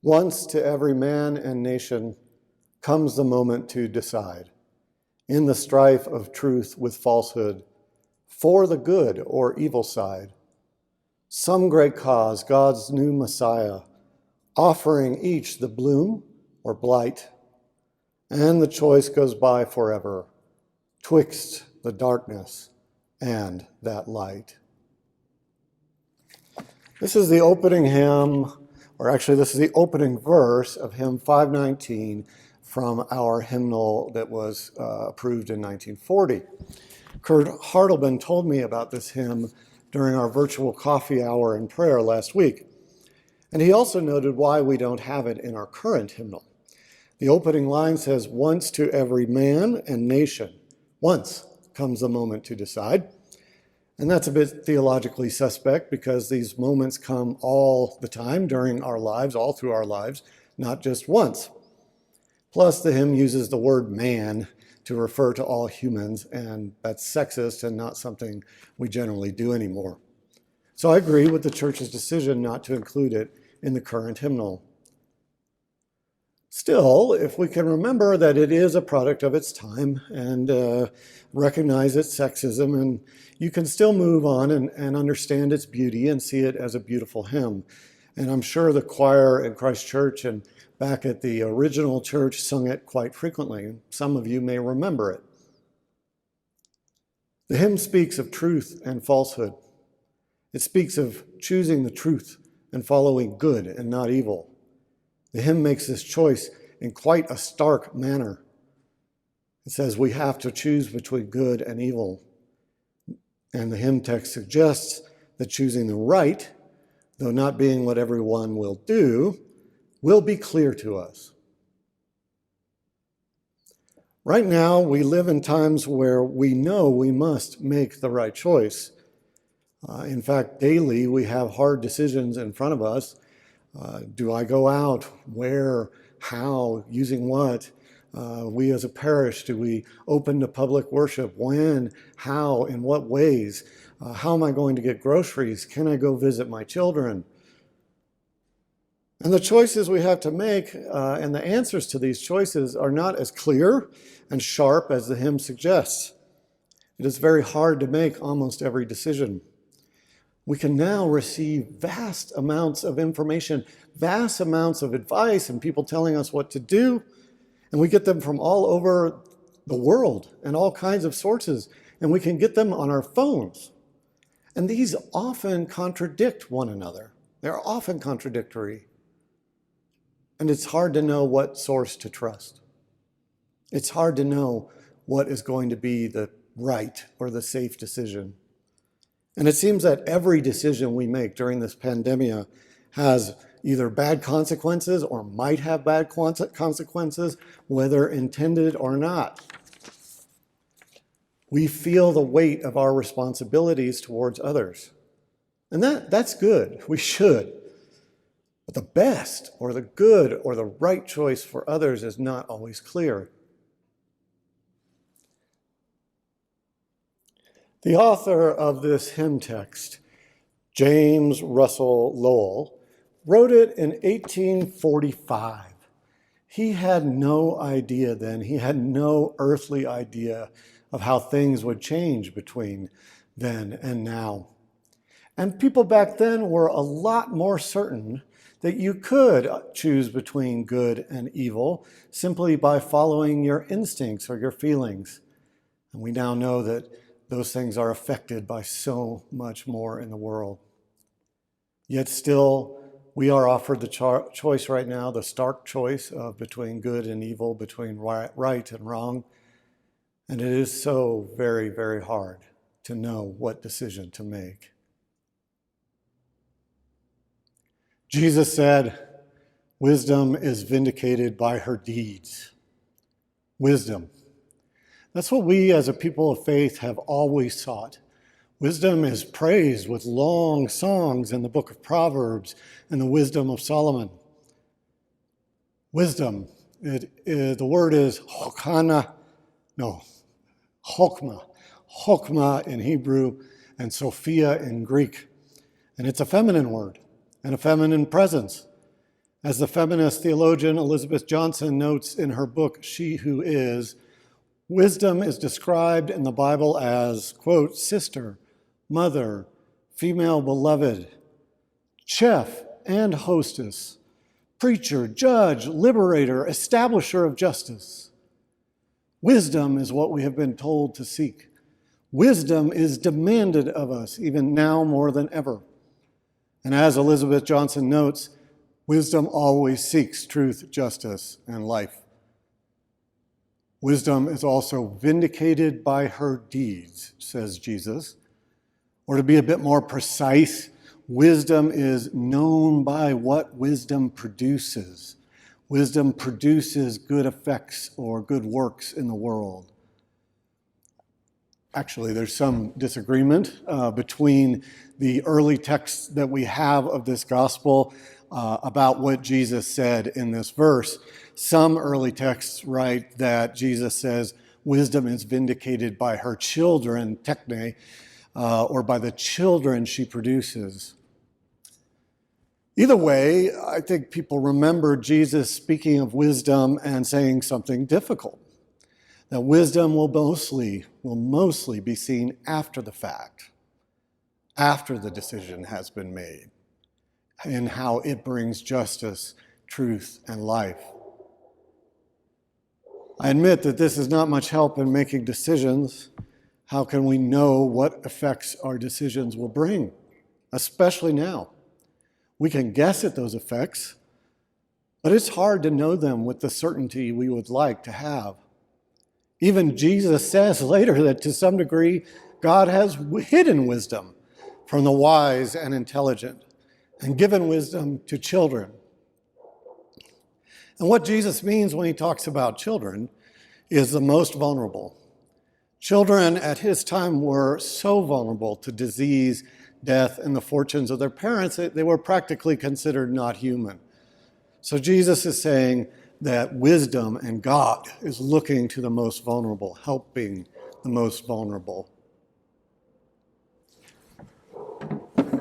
Once to every man and nation comes the moment to decide, in the strife of truth with falsehood, for the good or evil side. Some great cause, God's new Messiah, offering each the bloom or blight, and the choice goes by forever, twixt the darkness and that light. This is the opening hymn, or actually this is the opening verse of hymn 519 from our hymnal that was approved in 1940. Kurt Hartelman told me about this hymn during our virtual coffee hour and prayer last week. And he also noted why we don't have it in our current hymnal. The opening line says, "Once to every man and nation, once comes the moment to decide." And that's a bit theologically suspect because these moments come all the time during our lives, all through our lives, not just once. Plus, the hymn uses the word man to refer to all humans, and that's sexist and not something we generally do anymore. So I agree with the church's decision not to include it in the current hymnal. Still, if we can remember that it is a product of its time and recognize its sexism, and you can still move on and understand its beauty and see it as a beautiful hymn. And I'm sure the choir in Christ Church and back at the original church sung it quite frequently. Some of you may remember it. The hymn speaks of truth and falsehood. It speaks of choosing the truth and following good and not evil. The hymn makes this choice in quite a stark manner. It says we have to choose between good and evil. And the hymn text suggests that choosing the right, though not being what everyone will do, will be clear to us. Right now, we live in times where we know we must make the right choice. In fact, daily we have hard decisions in front of us. Do I go out? Where? How? Using what? We as a parish, do we open to public worship? When? How? In what ways? How am I going to get groceries? Can I go visit my children? And the choices we have to make and the answers to these choices are not as clear and sharp as the hymn suggests. It is very hard to make almost every decision. We can now receive vast amounts of information, vast amounts of advice and people telling us what to do. And we get them from all over the world and all kinds of sources. And we can get them on our phones. And these often contradict one another. They're often contradictory. And it's hard to know what source to trust. It's hard to know what is going to be the right or the safe decision. And it seems that every decision we make during this pandemic has either bad consequences or might have bad consequences, whether intended or not. We feel the weight of our responsibilities towards others. And that's good. We should. But the best or the good or the right choice for others is not always clear. The author of this hymn text, James Russell Lowell, wrote it in 1845. He had no idea then, he had no earthly idea of how things would change between then and now. And people back then were a lot more certain that you could choose between good and evil simply by following your instincts or your feelings. And we now know that those things are affected by so much more in the world. Yet still, we are offered the choice right now, the stark choice of between good and evil, between right and wrong. And it is so very, very hard to know what decision to make. Jesus said, "Wisdom is vindicated by her deeds." Wisdom. That's what we as a people of faith have always sought. Wisdom is praised with long songs in the book of Proverbs and the wisdom of Solomon. Wisdom, the word is chokmah in Hebrew and Sophia in Greek. And it's a feminine word and a feminine presence. As the feminist theologian Elizabeth Johnson notes in her book, She Who Is, wisdom is described in the Bible as, quote, sister, mother, female beloved, chef and hostess, preacher, judge, liberator, establisher of justice. Wisdom is what we have been told to seek. Wisdom is demanded of us, even now more than ever. And as Elizabeth Johnson notes, wisdom always seeks truth, justice, and life. Wisdom is also vindicated by her deeds, says Jesus. Or to be a bit more precise, wisdom is known by what wisdom produces. Wisdom produces good effects or good works in the world. Actually, there's some disagreement between the early texts that we have of this gospel about what Jesus said in this verse. Some early texts write that Jesus says wisdom is vindicated by her children, techne, or by the children she produces. Either way, I think people remember Jesus speaking of wisdom and saying something difficult. That wisdom will mostly be seen after the fact, after the decision has been made, in how it brings justice, truth, and life. I admit that this is not much help in making decisions. How can we know what effects our decisions will bring, especially now? We can guess at those effects, but it's hard to know them with the certainty we would like to have. Even Jesus says later that to some degree, God has hidden wisdom from the wise and intelligent and given wisdom to children. And what Jesus means when he talks about children is the most vulnerable. Children at his time were so vulnerable to disease, death, and the fortunes of their parents that they were practically considered not human. So Jesus is saying that wisdom and God is looking to the most vulnerable, helping the most vulnerable.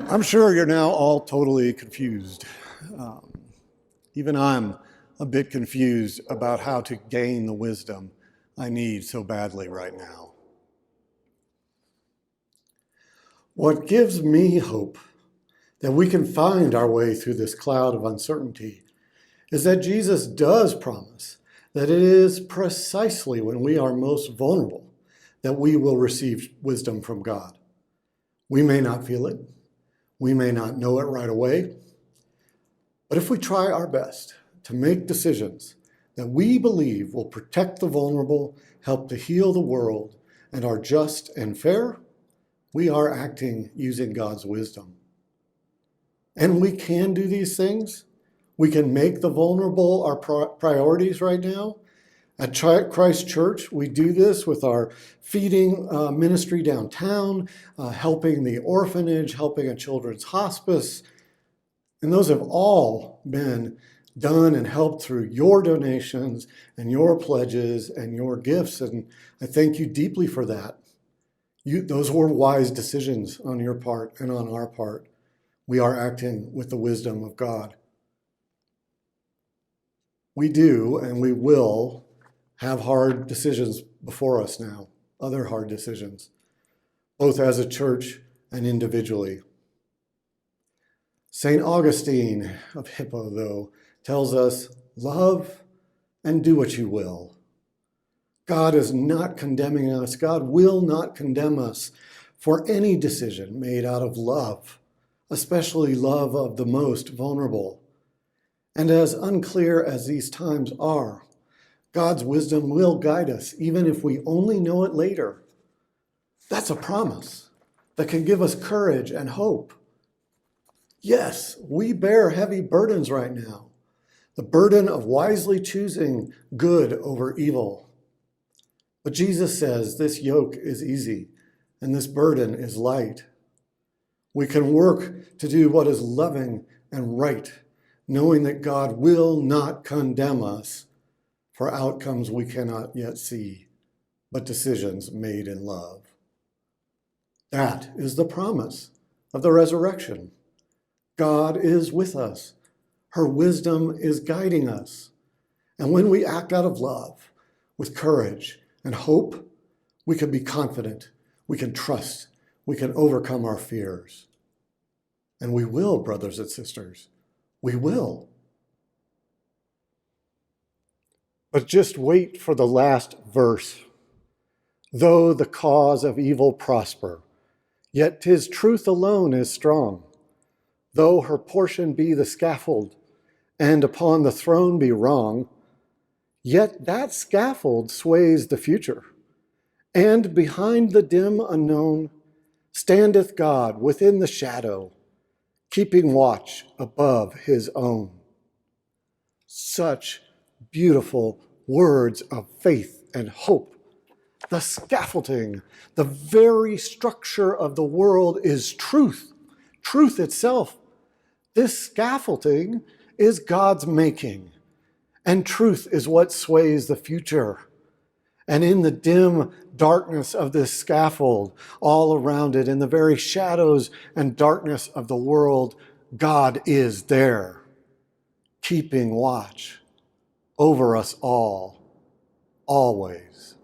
I'm sure you're now all totally confused. Even I'm a bit confused about how to gain the wisdom I need so badly right now. What gives me hope that we can find our way through this cloud of uncertainty is that Jesus does promise that it is precisely when we are most vulnerable that we will receive wisdom from God. We may not feel it. We may not know it right away. But if we try our best to make decisions that we believe will protect the vulnerable, help to heal the world, and are just and fair, we are acting using God's wisdom. And we can do these things. We can make the vulnerable our priorities right now. At Christ Church, we do this with our feeding ministry downtown, helping the orphanage, helping a children's hospice. And those have all been done and helped through your donations and your pledges and your gifts. And I thank you deeply for that. Those were wise decisions on your part and on our part. We are acting with the wisdom of God. We do and we will have hard decisions before us now, other hard decisions, both as a church and individually. St. Augustine of Hippo, though, tells us, love and do what you will. God is not condemning us. God will not condemn us for any decision made out of love, especially love of the most vulnerable. And as unclear as these times are, God's wisdom will guide us, even if we only know it later. That's a promise that can give us courage and hope. Yes, we bear heavy burdens right now. The burden of wisely choosing good over evil. But Jesus says this yoke is easy and this burden is light. We can work to do what is loving and right, knowing that God will not condemn us for outcomes we cannot yet see, but decisions made in love. That is the promise of the resurrection. God is with us, Her wisdom is guiding us. And when we act out of love, with courage and hope, we can be confident, we can trust, we can overcome our fears. And we will, brothers and sisters, we will. But just wait for the last verse. Though the cause of evil prosper, yet 'tis truth alone is strong. Though her portion be the scaffold, and upon the throne be wrong, yet that scaffold sways the future. And behind the dim unknown standeth God within the shadow, keeping watch above his own. Such beautiful words of faith and hope. The scaffolding, the very structure of the world is truth, truth itself. This scaffolding is God's making, and truth is what sways the future. And in the dim darkness of this scaffold, all around it, in the very shadows and darkness of the world, God is there, keeping watch over us all, always.